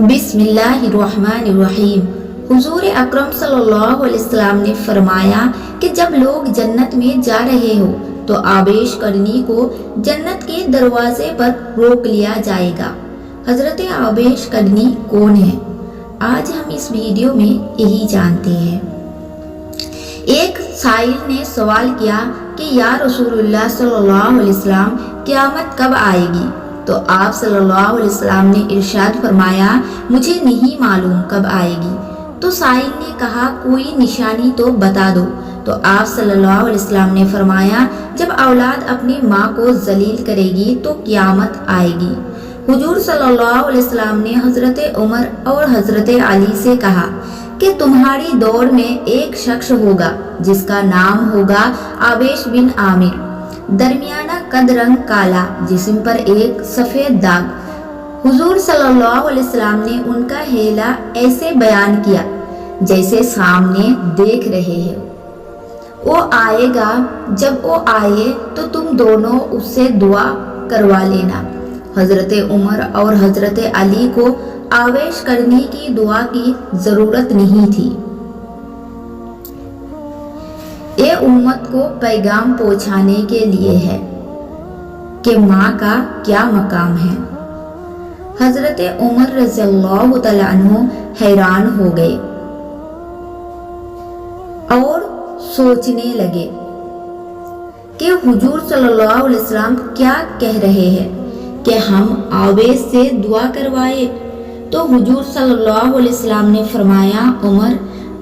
بسم اللہ الرحمن الرحیم۔ حضور اکرم صلی اللہ علیہ وسلم نے فرمایا کہ جب لوگ جنت میں جا رہے ہو تو آبیش کرنی کو جنت کے دروازے پر روک لیا جائے گا۔ حضرت آبیش کرنی کون ہے؟ آج ہم اس ویڈیو میں یہی جانتے ہیں۔ ایک سائل نے سوال کیا کہ یا رسول اللہ صلی اللہ علیہ وسلم قیامت کب آئے گی؟ تو آپ صلی اللہ علیہ وسلم نے ارشاد فرمایا مجھے نہیں معلوم کب آئے گی۔ تو سائل نے کہا کوئی نشانی تو بتا دو۔ تو آپ صلی اللہ علیہ وسلم نے فرمایا جب اولاد اپنی ماں کو ذلیل کرے گی تو قیامت آئے گی۔ حضور صلی اللہ علیہ وسلم نے حضرت عمر اور حضرت علی سے کہا کہ تمہاری دور میں ایک شخص ہوگا جس کا نام ہوگا آبیش بن عامر، درمیانہ قد، رنگ کالا، جسم پر ایک سفید داغ۔ حضور صلی اللہ علیہ وسلم نے ان کا حیلہ ایسے بیان کیا جیسے سامنے دیکھ رہے ہیں۔ وہ آئے گا، جب وہ آئے تو تم دونوں اس سے دعا کروا لینا۔ حضرت عمر اور حضرت علی کو آبیش کرنے کی دعا کی ضرورت نہیں تھی۔ یہ امت کو پیغام پہنچانے کے لیے ہے کہ ماں کا کیا مقام ہے۔ حضرت عمر رضی اللہ تعالیٰ عنہ حیران ہو گئے اور سوچنے لگے کہ حضور صلی اللہ علیہ وسلم کیا کہہ رہے ہیں کہ ہم آبیش سے دعا کروائے۔ تو حضور صلی اللہ علیہ وسلم نے فرمایا عمر،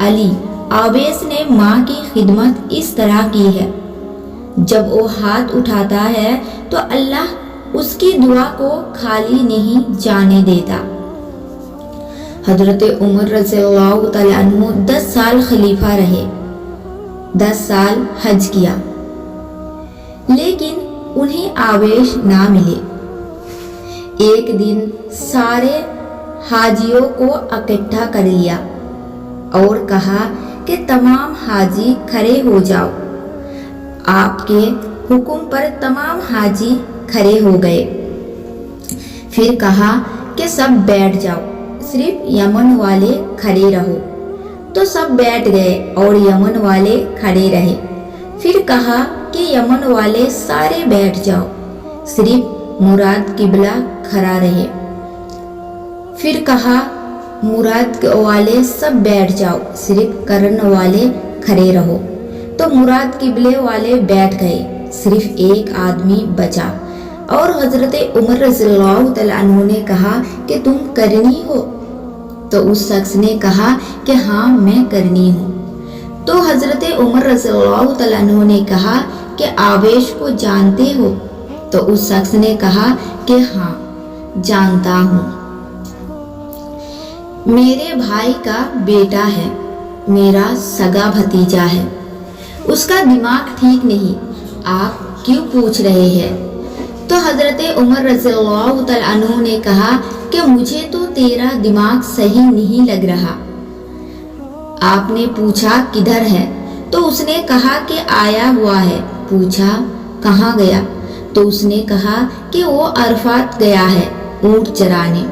علی، آبیش نے ماں کی خدمت اس طرح کی ہے، جب وہ ہاتھ اٹھاتا ہے تو اللہ اس کی دعا کو خالی نہیں جانے دیتا۔ حضرت عمر رضی اللہ تعالیٰ عنہ 10 سال خلیفہ رہے، 10 سال حج کیا، لیکن انہیں آبیش نہ ملے۔ ایک دن سارے حاجیوں کو اکٹھا کر لیا اور کہا کہ تمام حاجی کھڑے ہو جاؤ۔ آپ کے حکم پر تمام حاجی کھڑے ہو گئے۔ پھر کہا کہ سب بیٹھ جاؤ، صرف یمن والے کھڑے رہو۔ تو سب بیٹھ گئے اور یمن والے کھڑے رہے۔ پھر کہا کہ یمن والے سارے بیٹھ جاؤ، صرف مراد قبلہ کھڑا رہے۔ پھر کہا مراد والے سب بیٹھ جاؤ، صرف کرن والے کھڑے رہو۔ تو مراد قبلے والے بیٹھ گئے، صرف ایک آدمی بچا۔ اور حضرت عمر رضی اللہ تعالیٰ عنہ نے کہا کہ تم کرنی ہو؟ تو اس شخص نے کہا کہ ہاں میں کرنی ہوں۔ تو حضرت عمر رضی اللہ تعالیٰ عنہ نے کہا کہ آبیش کو جانتے ہو؟ تو اس شخص نے کہا کہ ہاں جانتا ہوں، میرے بھائی کا بیٹا ہے، میرا سگا بھتیجا ہے، اس کا دماغ ٹھیک نہیں، آپ کیوں پوچھ رہے ہیں؟ تو حضرت عمر رضی اللہ تعالیٰ عنہ نے کہا کہ مجھے تو تیرا دماغ صحیح نہیں لگ رہا۔ آپ نے پوچھا کدھر ہے؟ تو اس نے کہا کہ آیا ہوا ہے۔ پوچھا کہاں گیا؟ تو اس نے کہا کہ وہ عرفات گیا ہے اونٹ چرانے۔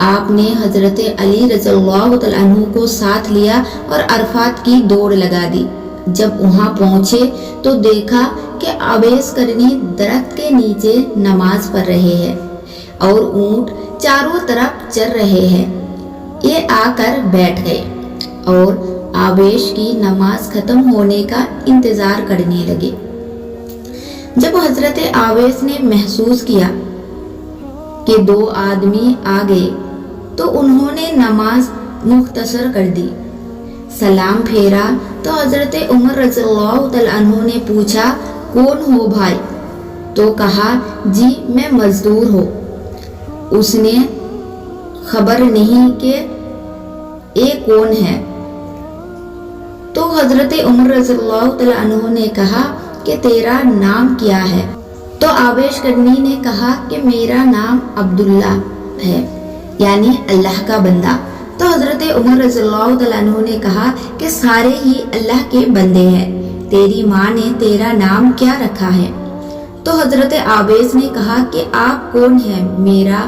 آپ نے حضرت علی رضی اللہ تعالیٰ عنہ کو ساتھ لیا اور عرفات کی دوڑ لگا دی۔ جب وہاں پہنچے تو دیکھا کہ آبیش کرنی درخت کے نیچے نماز پڑھ رہے ہیں اور اونٹ چاروں طرف چر رہے ہیں۔ یہ آ کر بیٹھ گئے اور آبیش کی نماز ختم ہونے کا انتظار کرنے لگے۔ جب حضرت آبیش نے محسوس کیا کہ 2 آدمی آ گئے تو انہوں نے نماز مختصر کر دی، سلام پھیرا۔ تو حضرت عمر رضی اللہ تعالیٰ عنہ نے پوچھا کون ہو بھائی؟ تو کہا جی میں مزدور ہوں۔ اس نے خبر نہیں کہ یہ کون ہے۔ تو حضرت عمر رضی اللہ تعالیٰ عنہ نے کہا کہ تیرا نام کیا ہے؟ تو آبیش کرنی نے کہا کہ میرا نام عبداللہ ہے، یعنی اللہ کا بندہ۔ تو حضرت عمر رضی اللہ تعالیٰ عنہ نے کہا کہ سارے ہی اللہ کے بندے ہیں، تیری ماں نے تیرا نام کیا رکھا ہے؟ تو حضرت آبیش نے کہا کہ آپ کون ہیں؟ میرا